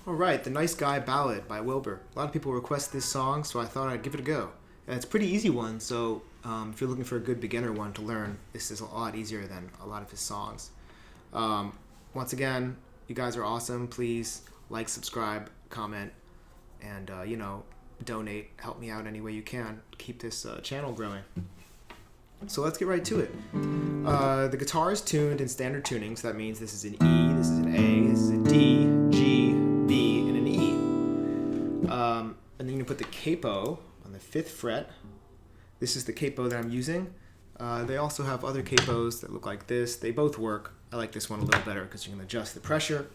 Alright, the Nice Guy Ballad by Wilbur. A lot of people request this song, so I thought I'd give it a go. And it's a pretty easy one, so if you're looking for a good beginner one to learn, this is a lot easier than a lot of his songs. Once again, you guys are awesome. Please like, subscribe, comment, and, donate. Help me out any way you can. Keep this channel growing. So let's get right to it. The guitar is tuned in standard tuning, so that means this is an E, this is an A, this is a D, G, B, and an E. And then you put the capo on the 5th fret. This is the capo that I'm using. They also have other capos that look like this. They both work. I like this one a little better because you can adjust the pressure.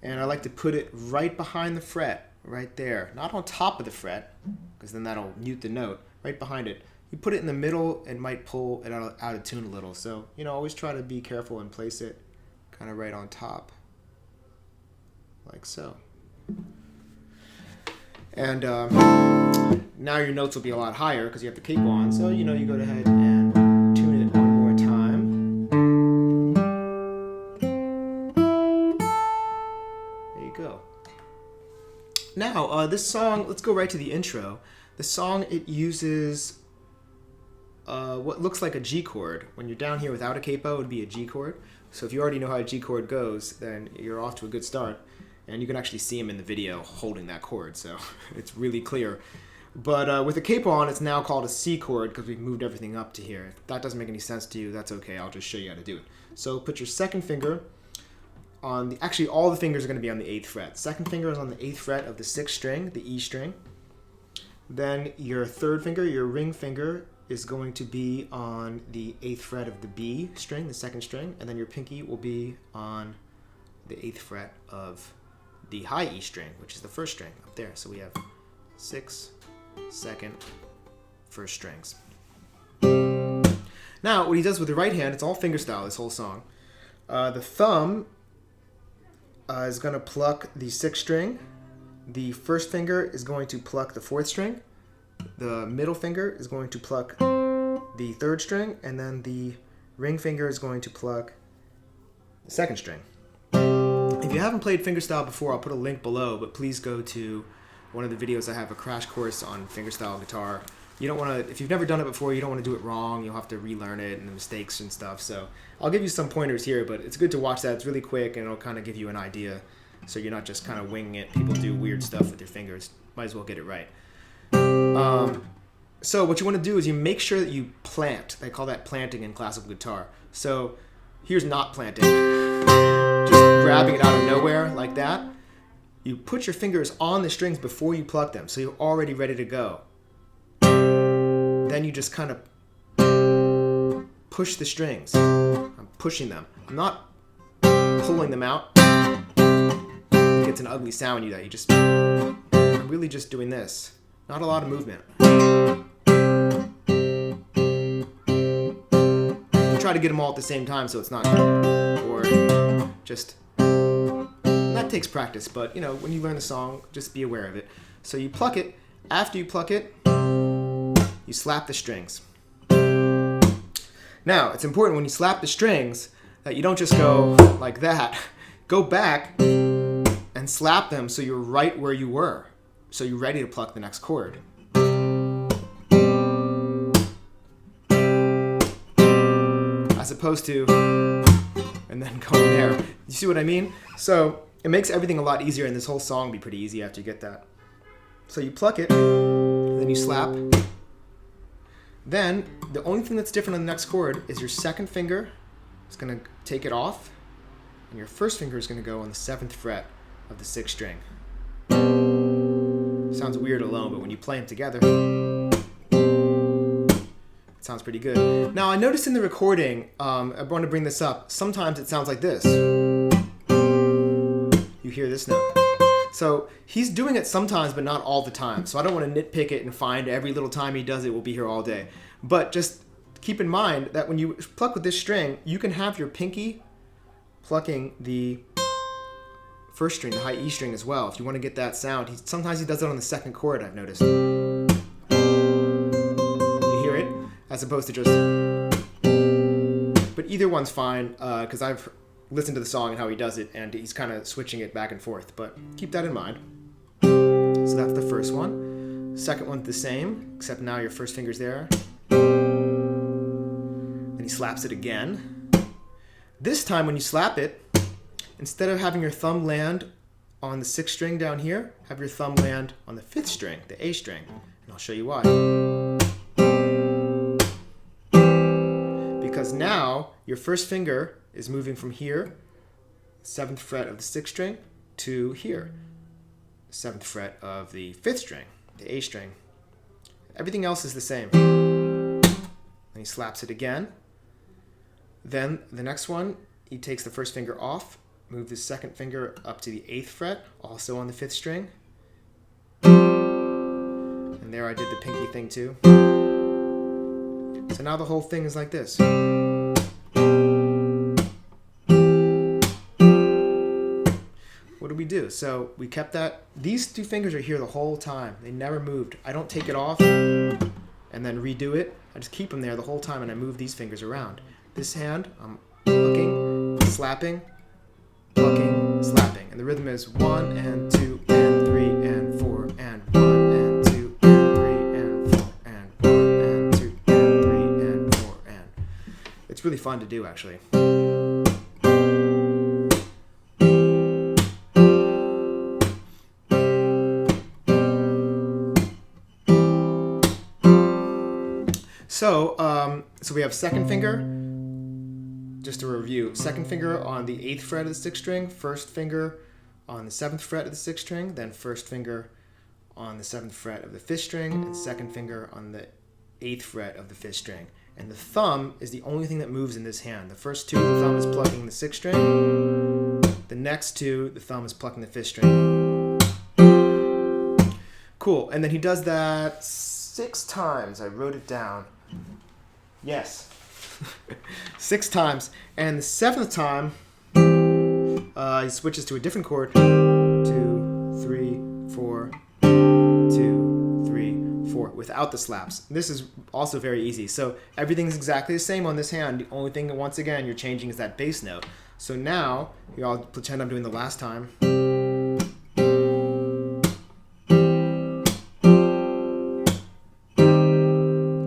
And I like to put it right behind the fret, right there. Not on top of the fret, because then that'll mute the note. Right behind it. You put it in the middle, it might pull it out of tune a little. So, always try to be careful and place it kind of right on top. Like so. And now your notes will be a lot higher because you have the capo on. So, you go ahead and tune it one more time. There you go. Now, this song, let's go right to the intro. The song, it uses what looks like a G chord. When you're down here without a capo, it would be a G chord. So if you already know how a G chord goes, then you're off to a good start. And you can actually see him in the video holding that chord, so it's really clear. But with a capo on, it's now called a C chord because we've moved everything up to here. If that doesn't make any sense to you, that's okay. I'll just show you how to do it. So put your second finger on the... Actually, all the fingers are going to be on the 8th fret. Second finger is on the 8th fret of the 6th string, the E string. Then your third finger, your ring finger, is going to be on the 8th fret of the B string, the 2nd string. And then your pinky will be on the 8th fret of the high E string, which is the 1st string up there. So we have 6th, 2nd, 1st strings. Now, what he does with the right hand, it's all fingerstyle, this whole song. The thumb is going to pluck the 6th string. The 1st finger is going to pluck the 4th string. The middle finger is going to pluck the 3rd string. And then the ring finger is going to pluck the 2nd string. If you haven't played fingerstyle before, I'll put a link below, but please go to one of the videos. I have a crash course on fingerstyle guitar. You don't want to, if you've never done it before, you don't want to do it wrong. You'll have to relearn it and the mistakes and stuff. So I'll give you some pointers here, but it's good to watch that. It's really quick and it'll kind of give you an idea. So you're not just kind of winging it. People do weird stuff with their fingers. Might as well get it right. So what you want to do is you make sure that you plant. They call that planting in classical guitar. So here's not planting. Just grabbing it out of nowhere like that. You put your fingers on the strings before you pluck them, so you're already ready to go. Then you just kind of push the strings. I'm pushing them. I'm not pulling them out. It gets an ugly sound when you do that. I'm really just doing this. Not a lot of movement. Try to get them all at the same time so it's not, or just, that takes practice, but when you learn the song, just be aware of it. So you pluck it. After you pluck it, you slap the strings. Now, it's important when you slap the strings that you don't just go like that. Go back and slap them so you're right where you were. So you're ready to pluck the next chord. As opposed to, and then going there. You see what I mean? So it makes everything a lot easier, and this whole song will be pretty easy after you get that. So you pluck it, then you slap. Then the only thing that's different on the next chord is your 2nd finger is going to take it off, and your 1st finger is going to go on the 7th fret of the 6th string. Sounds weird alone, but when you play them together, sounds pretty good. Now, I noticed in the recording, I want to bring this up, sometimes it sounds like this. You hear this note. So he's doing it sometimes, but not all the time. So I don't want to nitpick it and find every little time he does it, we'll be here all day. But just keep in mind that when you pluck with this string, you can have your pinky plucking the 1st string, the high E string as well. If you want to get that sound, sometimes he does it on the 2nd chord, I've noticed. You hear it? As opposed to just... But either one's fine, because I've listen to the song and how he does it, and he's kind of switching it back and forth. But keep that in mind. So that's the first one. Second one's the same, except now your first finger's there. Then he slaps it again. This time when you slap it, instead of having your thumb land on the 6th string down here, have your thumb land on the 5th string, the A string. And I'll show you why. Because now your first finger is moving from here, 7th fret of the 6th string, to here, 7th fret of the 5th string, the A string. Everything else is the same. Then he slaps it again. Then the next one, he takes the first finger off, move the second finger up to the 8th fret, also on the 5th string. And there I did the pinky thing too. So now the whole thing is like this. What do we do? So we kept that. These 2 fingers are here the whole time. They never moved. I don't take it off and then redo it. I just keep them there the whole time, and I move these fingers around. This hand, I'm plucking, slapping, plucking, slapping. And the rhythm is 1 and 2 and 3 and 4 and 1 and 2 and 3 and 4 and 1 and 2 and 3 and 4 and. It's really fun to do, actually. So we have second finger, just to review, second finger on the 8th fret of the 6th string, first finger on the 7th fret of the 6th string, then first finger on the 7th fret of the 5th string, and second finger on the 8th fret of the 5th string. And the thumb is the only thing that moves in this hand. The first 2, the thumb is plucking the 6th string. The next 2, the thumb is plucking the 5th string. Cool, and then he does that 6 times. I wrote it down. Yes. 6 times. And the 7th time, he switches to a different chord. 2, 3, 4, 2, 3, 4, without the slaps. This is also very easy. So everything's exactly the same on this hand. The only thing, once again, you're changing is that bass note. So now, I'll pretend I'm doing the last time.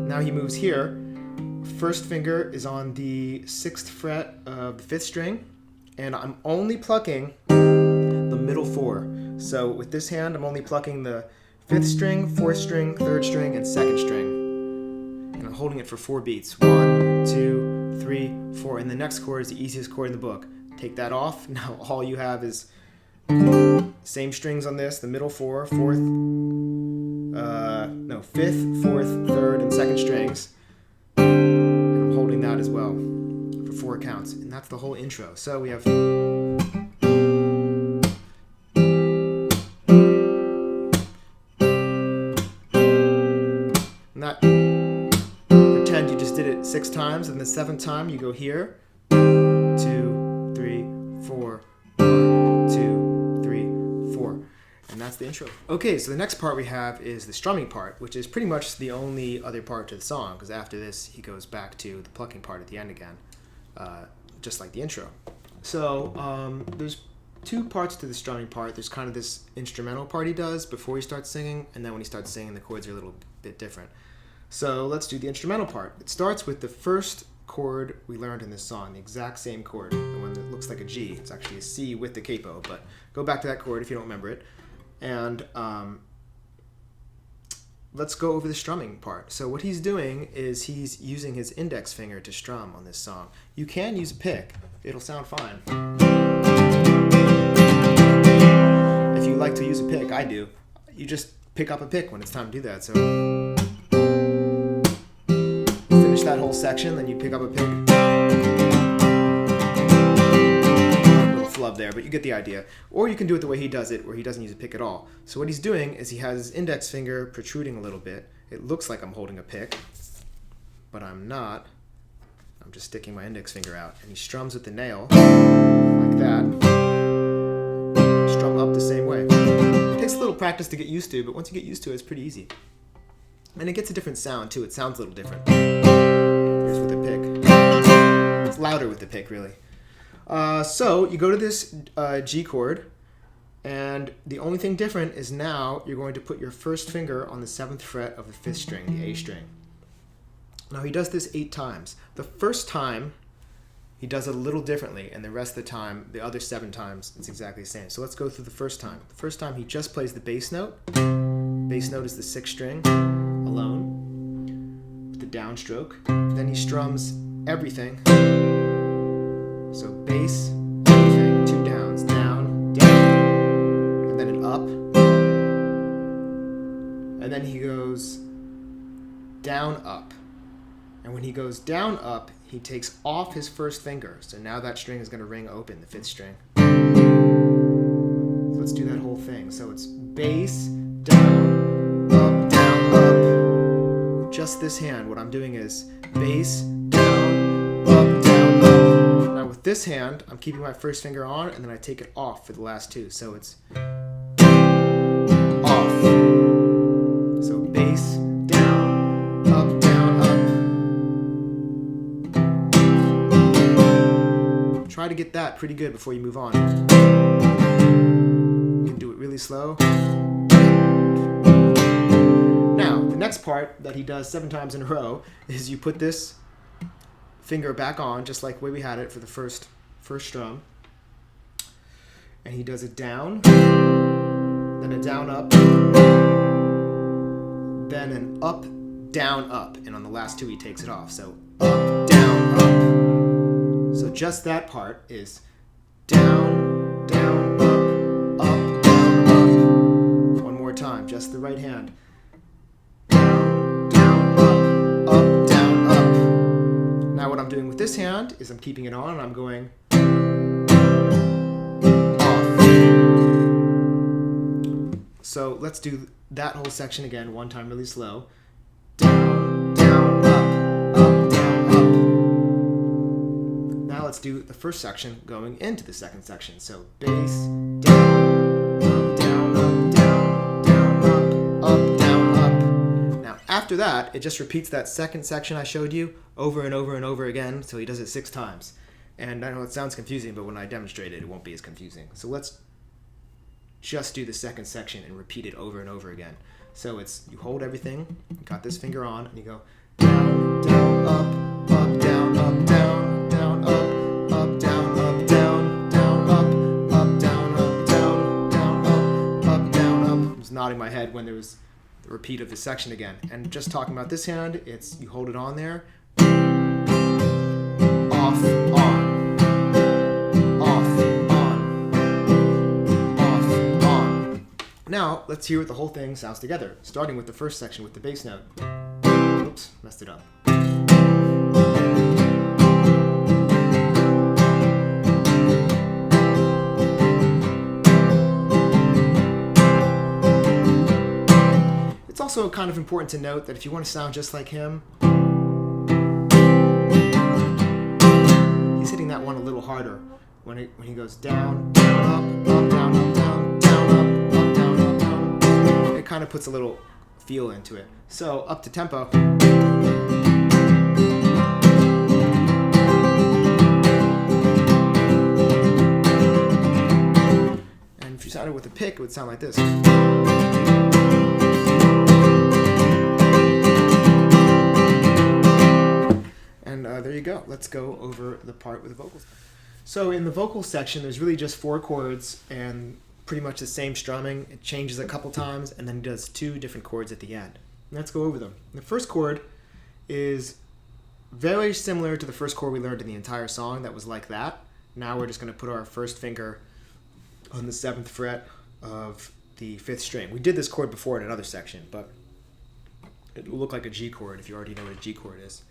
Now he moves here. First finger is on the 6th fret of the 5th string, and I'm only plucking the middle 4. So with this hand, I'm only plucking the 5th string, 4th string, 3rd string, and 2nd string. And I'm holding it for 4 beats. 1, 2, 3, 4. And the next chord is the easiest chord in the book. Take that off. Now all you have is same strings on this, the middle 4, 5th, 4th, 3rd, and 2nd strings. Holding that as well for 4 counts, and that's the whole intro. So we have and that, pretend you just did it 6 times, and the 7th time you go here, 2, 3, 4, 1, 2, 3, 4. And that's the intro. Okay, so the next part we have is the strumming part, which is pretty much the only other part to the song, because after this he goes back to the plucking part at the end again, just like the intro. So there's 2 parts to the strumming part. There's kind of this instrumental part he does before he starts singing, and then when he starts singing the chords are a little bit different. So let's do the instrumental part. It starts with the first chord we learned in this song, the exact same chord, the one that looks like a G. It's actually a C with the capo, but go back to that chord if you don't remember it. And let's go over the strumming part. So what he's doing is he's using his index finger to strum on this song. You can use a pick. It'll sound fine. If you like to use a pick, I do. You just pick up a pick when it's time to do that. So finish that whole section, then you pick up a pick. Flub there, but you get the idea. Or you can do it the way he does it, where he doesn't use a pick at all. So what he's doing is he has his index finger protruding a little bit. It looks like I'm holding a pick, but I'm not. I'm just sticking my index finger out, and he strums with the nail like that. Strum up the same way. It takes a little practice to get used to, but once you get used to it, it's pretty easy. And it gets a different sound too. It sounds a little different. Here's with the pick. It's louder with the pick, really. So you go to this G chord, and the only thing different is now you're going to put your first finger on the 7th fret of the 5th string, the A string. Now he does this 8 times. The first time he does it a little differently, and the rest of the time, the other 7 times, it's exactly the same. So let's go through the first time. The first time he just plays the bass note. Bass note is the 6th string alone with the downstroke. Then he strums everything. So bass, everything, 2 downs, down, down, and then an up. And then he goes down, up. And when he goes down, up, he takes off his first finger. So now that string is going to ring open, the 5th string. So let's do that whole thing. So it's bass, down, up, just this hand. What I'm doing is bass, down, up, down, up. Now with this hand, I'm keeping my first finger on, and then I take it off for the last 2. So it's off. So bass, down, up, down, up. Try to get that pretty good before you move on. You can do it really slow. Now, the next part that he does 7 times in a row is you put this finger back on, just like the way we had it for the first strum. And he does a down, then a down, up, then an up, down, up. And on the last 2, he takes it off. So up, down, up. So just that part is down, down, up, up, down, up. One more time, just the right hand. Down, down, up, down, up. Now what I'm doing with this hand is I'm keeping it on and I'm going off. So let's do that whole section again, one time really slow. Down, down, up, down, up. Now let's do the first section going into the second section. So bass, down, up, down, up, down, down, up, down, up. Now after that, it just repeats that second section I showed you over and over and over again, so he does it 6 times. And I know it sounds confusing, but when I demonstrate it, it won't be as confusing. So let's just do the second section and repeat it over and over again. So it's, you hold everything, you got this finger on, and you go down, down, up, down, up, down, down, up, down, up, down, down, up, down, up, down, down, up, down, up. I was nodding my head when there was the repeat of the section again. And just talking about this hand, it's, you hold it on there, off, on. Now, let's hear what the whole thing sounds together, starting with the first section with the bass note. Oops, messed it up. It's also kind of important to note that if you want to sound just like him, he's hitting that one a little harder when he goes down, down, up, down, up, down, down, up. It kind of puts a little feel into it. So up to tempo. And if you sounded with a pick, it would sound like this. And there you go. Let's go over the part with the vocals. So in the vocal section, there's really just 4 chords and pretty much the same strumming. It changes a couple times, and then he does 2 different chords at the end. Let's go over them. The first chord is very similar to the first chord we learned in the entire song that was like that. Now we're just going to put our first finger on the 7th fret of the 5th string. We did this chord before in another section, but it will look like a G chord if you already know what a G chord is.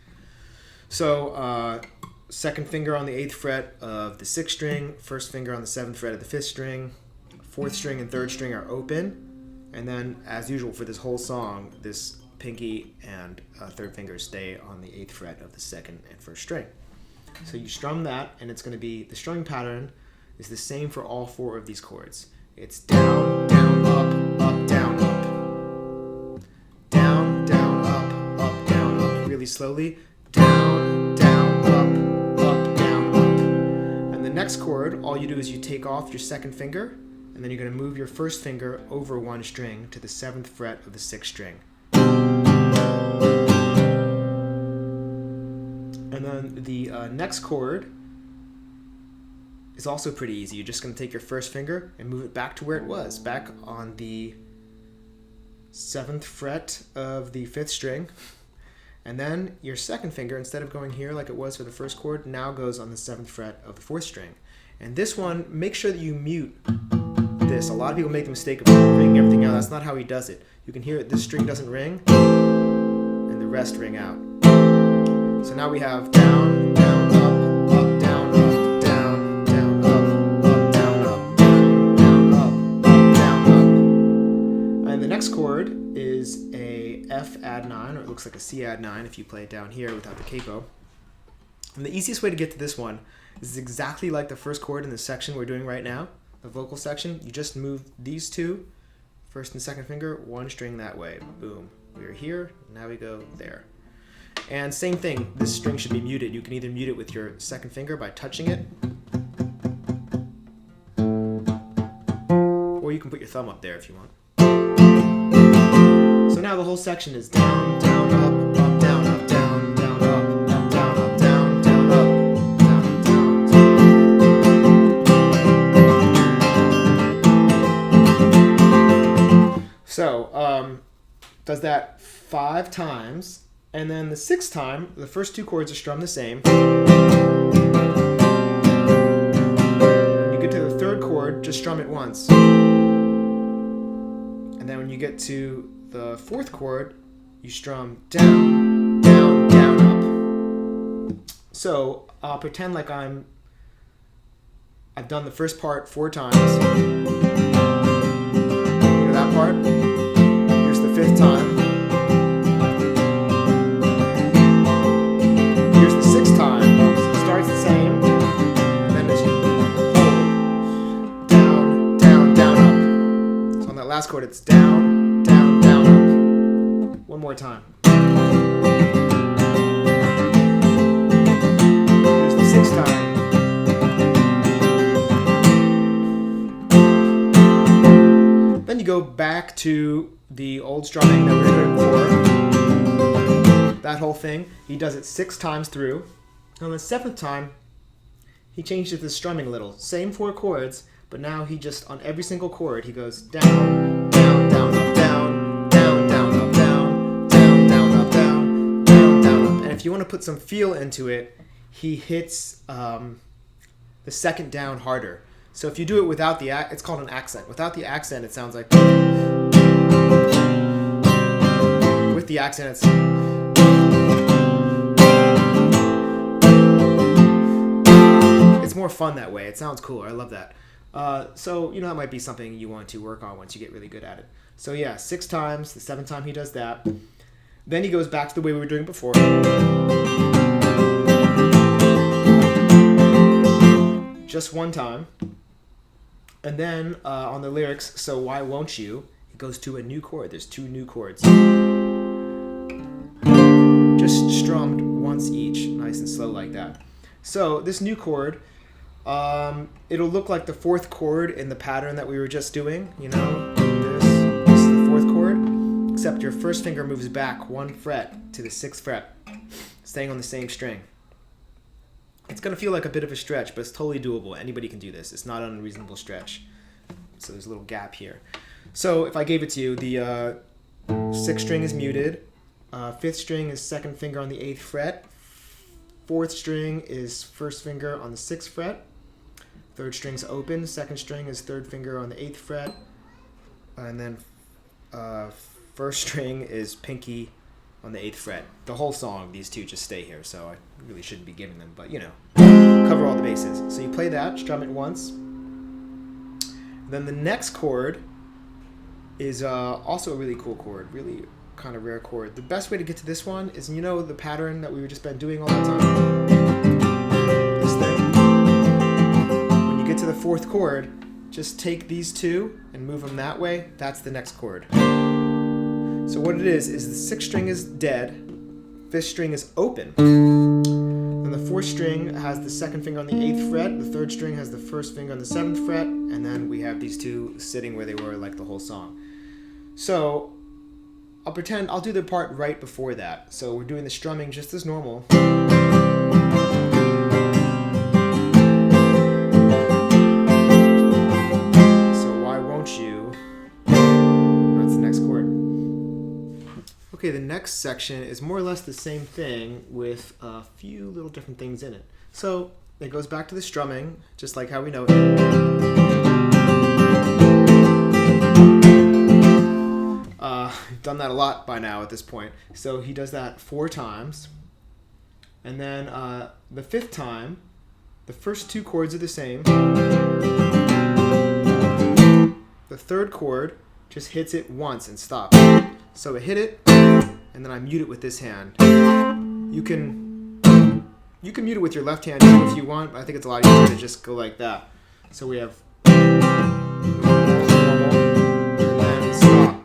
So second finger on the 8th fret of the 6th string, first finger on the 7th fret of the 5th string, 4th string and 3rd string are open, and then as usual for this whole song, this pinky and 3rd finger stay on the 8th fret of the 2nd and 1st string. So you strum that, and it's going to be, the strumming pattern is the same for all 4 of these chords. It's down, down, up, down, up. Down, down, up, down, up. Really slowly. Down, down, up, down, up. And the next chord, all you do is you take off your second finger, and then you're going to move your first finger over one string to the 7th fret of the 6th string. And then the next chord is also pretty easy. You're just going to take your first finger and move it back to where it was, back on the 7th fret of the 5th string. And then your second finger, instead of going here like it was for the first chord, now goes on the 7th fret of the 4th string. And this one, make sure that you mute this. A lot of people make the mistake of ringing everything out. That's not how he does it. You can hear it, this string doesn't ring, and the rest ring out. So now we have down, down, up, down, up, down, down, up, down, up, down, up, down, up. And the next chord is a F add 9, or it looks like a C add 9 if you play it down here without the capo. And the easiest way to get to this one is exactly like the first chord in the section we're doing right now, the vocal section. You just move these two, first and second finger, one string that way. Boom. We're here, now we go there. And same thing, this string should be muted. You can either mute it with your second finger by touching it, or you can put your thumb up there if you want. So now the whole section is down, down, up, down, up, down, down, up, down, up, down, down, up, down, down. So, does that 5 times, and then the 6th time, the first 2 chords are strummed the same. When you get to the 3rd chord, just strum it once. And then when you get to the 4th chord, you strum down, down, down, up. So I'll pretend like I've done the first part 4 times. You know that part? Here's the 5th time. Here's the 6th time. So it starts the same. And then it's down, down, down, up. So on that last chord, it's down, down, down, up. One more time. Here's the 6th time. Then you go back to the old strumming that we were doing before. That whole thing. He does it 6 times through. On the 7th time, he changed it to strumming a little. Same 4 chords, but now he just, on every single chord, he goes down, down, down, up, down, down, down, up, down, down, down, up, down, down, down, up. And if you want to put some feel into it, he hits the 2nd down harder. So if you do it without the it's called an accent. Without the accent, it sounds like. With the accent, it's. It's more fun that way. It sounds cooler. I love that. So, that might be something you want to work on once you get really good at it. So yeah, 6 times. The 7th time he does that. Then he goes back to the way we were doing before. Just 1 time. And then on the lyrics, so why won't you? It goes to a new chord. There's 2 new chords. Just strummed once each, nice and slow like that. So this new chord, it'll look like the 4th chord in the pattern that we were just doing. This is the 4th chord, except your first finger moves back 1 fret to the 6th fret, staying on the same string. It's going to feel like a bit of a stretch, but it's totally doable. Anybody can do this. It's not an unreasonable stretch. So there's a little gap here. So if I gave it to you, the 6th string is muted. 5th string is 2nd finger on the 8th fret. 4th string is 1st finger on the 6th fret. 3rd string's open. 2nd string is 3rd finger on the 8th fret. And then 1st string is pinky on the 8th fret. The whole song, these 2 just stay here, so I really shouldn't be giving them, but cover all the bases. So you play that, strum it once. Then the next chord is also a really cool chord, really kind of rare chord. The best way to get to this one is, the pattern that we've just been doing all the time? This thing. When you get to the 4th chord, just take these 2 and move them that way. That's the next chord. So what it is the 6th string is dead, 5th string is open. The Then the fourth string has the second finger on the 8th fret, the third string has the first finger on the 7th fret, and then we have these two sitting where they were like the whole song. So I'll do the part right before that. So we're doing the strumming just as normal. Okay, the next section is more or less the same thing with a few little different things in it. So it goes back to the strumming, just like how we know it. Done that a lot by now at this point. So he does that 4 times. And then the 5th time, the first 2 chords are the same. The 3rd chord just hits it once and stops. So I hit it, and then I mute it with this hand. You can mute it with your left hand too if you want, but I think it's a lot easier to just go like that. So we have normal, and then stop.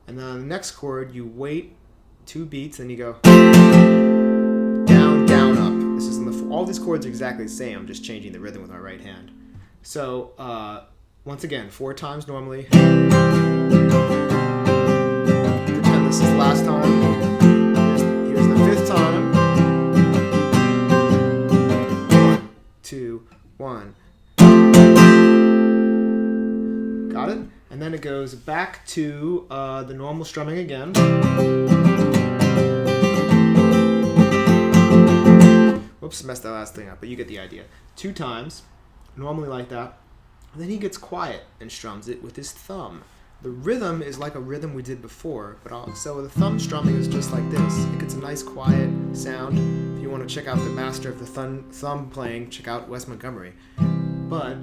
And then on the next chord, you wait 2 beats, and you go down, down, up. This is all these chords are exactly the same. I'm just changing the rhythm with my right hand. So once again, 4 times normally. This is the last time. Here's the 5th time. 1, 2, 1. Got it? And then it goes back to the normal strumming again. Whoops, messed that last thing up, but you get the idea. 2 times, normally like that. And then he gets quiet and strums it with his thumb. The rhythm is like a rhythm we did before, so the thumb strumming is just like this. It gets a nice quiet sound. If you want to check out the master of the thumb playing, check out Wes Montgomery. But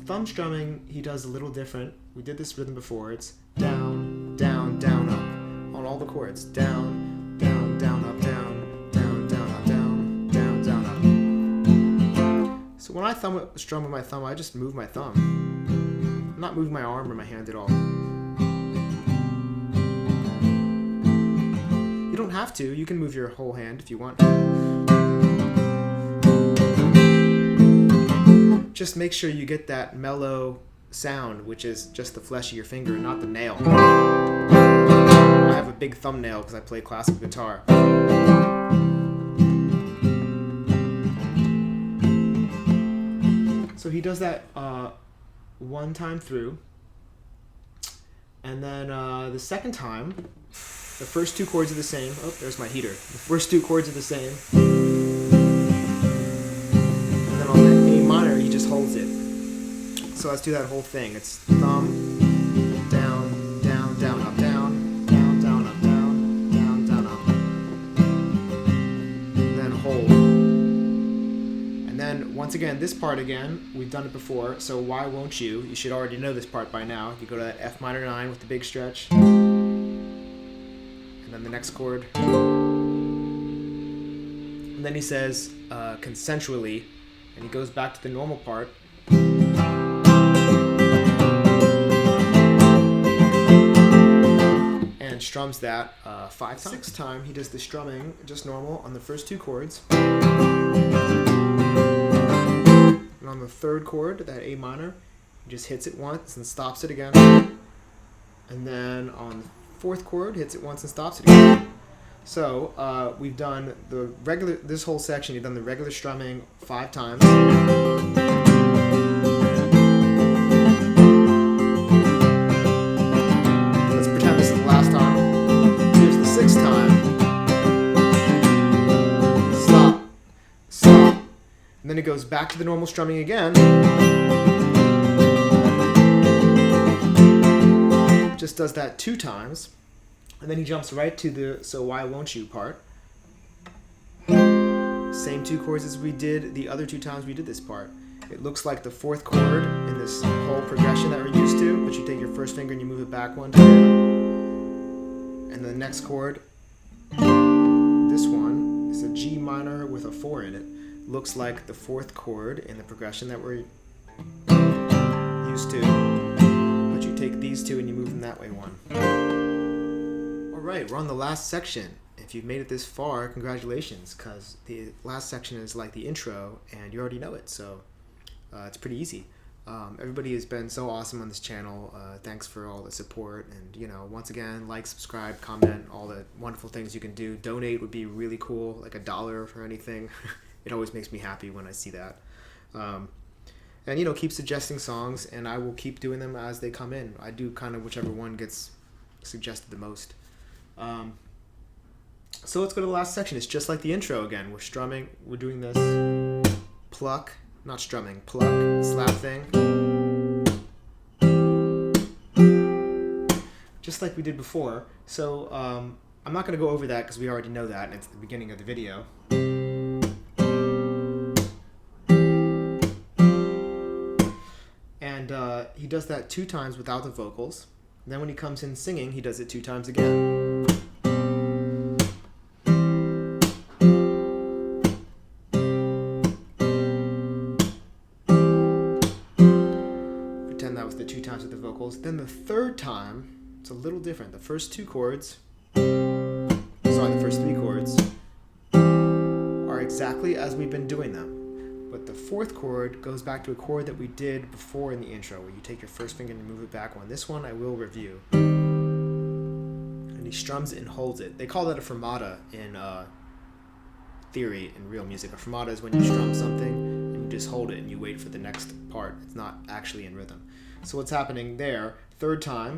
thumb strumming, he does a little different. We did this rhythm before. It's down, down, down, up on all the chords. Down, down, down, up, down, down, down, up, down, down, down, up. So when I strum with my thumb, I just move my thumb. I'm not moving my arm or my hand at all. You don't have to. You can move your whole hand if you want. Just make sure you get that mellow sound, which is just the flesh of your finger, not the nail. I have a big thumbnail because I play classical guitar. So he does that 1 time through, and then the second time, the first 2 chords are the same. Oh, there's my heater. The first 2 chords are the same, and then on the A minor, he just holds it. So let's do that whole thing. It's thumb, down, down, down, up, down, down, down, up, down, down, down, up, and then hold. And then, once again, this part again, we've done it before, so why won't you? You should already know this part by now. You go to that F minor 9 with the big stretch, and then the next chord. And then he says, consensually, and he goes back to the normal part. And strums that 5 times. 6th time, he does the strumming, just normal, on the first 2 chords. And on the 3rd chord, that A minor, he just hits it once and stops it again. And then on the 4th chord, hits it once and stops it again. So we've done this whole section, you've done the regular strumming 5 times. Let's pretend this is the last time. Here's the 6th time. Stop. Stop. And then it goes back to the normal strumming again. Just does that 2 times. And then he jumps right to the "So Why Won't You" part. Same 2 chords as we did the other 2 times we did this part. It looks like the 4th chord in this whole progression that we're used to, but you take your first finger and you move it back 1 time. And the next chord, this one, is a G minor with a 4 in it. Looks like the 4th chord in the progression that we're used to, but you take these 2 and you move them that way 1. Alright, we're on the last section, if you've made it this far, congratulations, because the last section is like the intro, and you already know it, so it's pretty easy. Everybody has been so awesome on this channel. Thanks for all the support, and once again, like, subscribe, comment, all the wonderful things you can do. Donate would be really cool, like $1 or anything. It always makes me happy when I see that. And keep suggesting songs, and I will keep doing them as they come in. I do kind of whichever one gets suggested the most. So let's go to the last section. It's just like the intro again. We're strumming. We're doing this pluck, not strumming, pluck, slap thing. Just like we did before. So I'm not going to go over that because we already know that, and it's the beginning of the video. And he does that 2 times without the vocals. Then when he comes in singing, he does it 2 times again. Pretend that was the 2 times with the vocals. Then the 3rd time, it's a little different. The first 2 chords, the first 3 chords are exactly as we've been doing them. But the 4th chord goes back to a chord that we did before in the intro, where you take your first finger and move it back one. This one I will review. And he strums it and holds it. They call that a fermata in theory in real music. A fermata is when you strum something and you just hold it and you wait for the next part. It's not actually in rhythm. So what's happening there, 3rd time,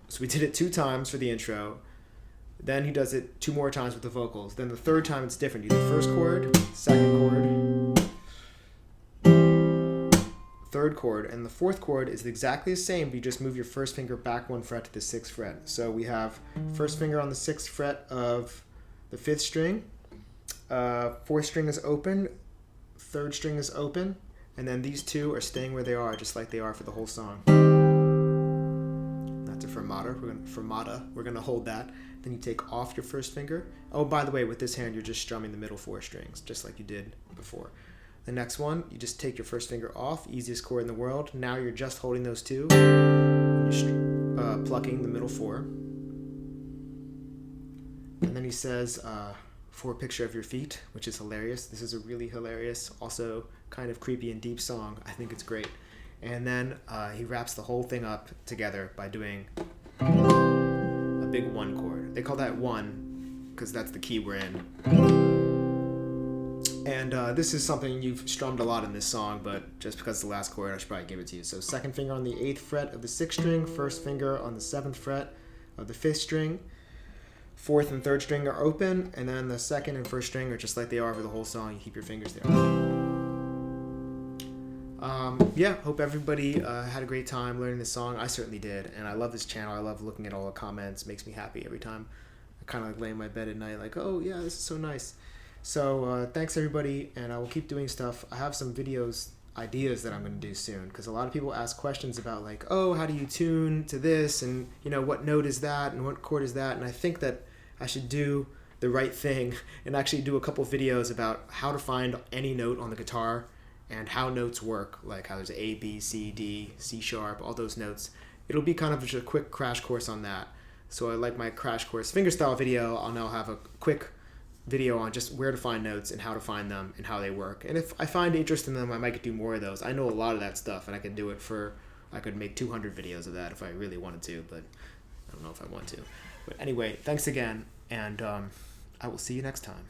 so we did it 2 times for the intro. Then he does it 2 more times with the vocals. Then the 3rd time it's different. You do the 1st chord, 2nd chord, 3rd chord, and the 4th chord is exactly the same, but you just move your first finger back 1 fret to the 6th fret. So we have first finger on the 6th fret of the 5th string, 4th string is open, 3rd string is open, and then these 2 are staying where they are, just like they are for the whole song. That's a fermata. We're gonna hold that. Then you take off your first finger. Oh, by the way, with this hand, you're just strumming the middle 4 strings, just like you did before. The next one, you just take your first finger off, easiest chord in the world. Now you're just holding those 2, and you're plucking the middle 4. And then he says, for a picture of your feet, which is hilarious. This is a really hilarious, also kind of creepy and deep song. I think it's great. And then he wraps the whole thing up together by doing a big 1 chord. They call that 1 because that's the key we're in. And this is something you've strummed a lot in this song, but just because it's the last chord, I should probably give it to you. So 2nd finger on the 8th fret of the 6th string, 1st finger on the 7th fret of the 5th string, 4th and 3rd string are open, and then the 2nd and 1st string are just like they are for the whole song. You keep your fingers there. Yeah, hope everybody had a great time learning this song. I certainly did, and I love this channel. I love looking at all the comments. It makes me happy every time. I kind of like lay in my bed at night like, oh yeah, this is so nice. So thanks everybody, and I will keep doing stuff. I have some ideas that I'm going to do soon, because a lot of people ask questions about like, oh, how do you tune to this, and what note is that, and what chord is that, and I think that I should do the right thing and actually do a couple videos about how to find any note on the guitar and how notes work, like how there's A, B, C, D, C sharp, all those notes. It'll be kind of just a quick crash course on that. So I like my crash course fingerstyle video. I'll now have a quick video on just where to find notes and how to find them and how they work. And if I find interest in them, I might do more of those. I know a lot of that stuff, and I could do it I could make 200 videos of that if I really wanted to, but I don't know if I want to. But anyway, thanks again, and I will see you next time.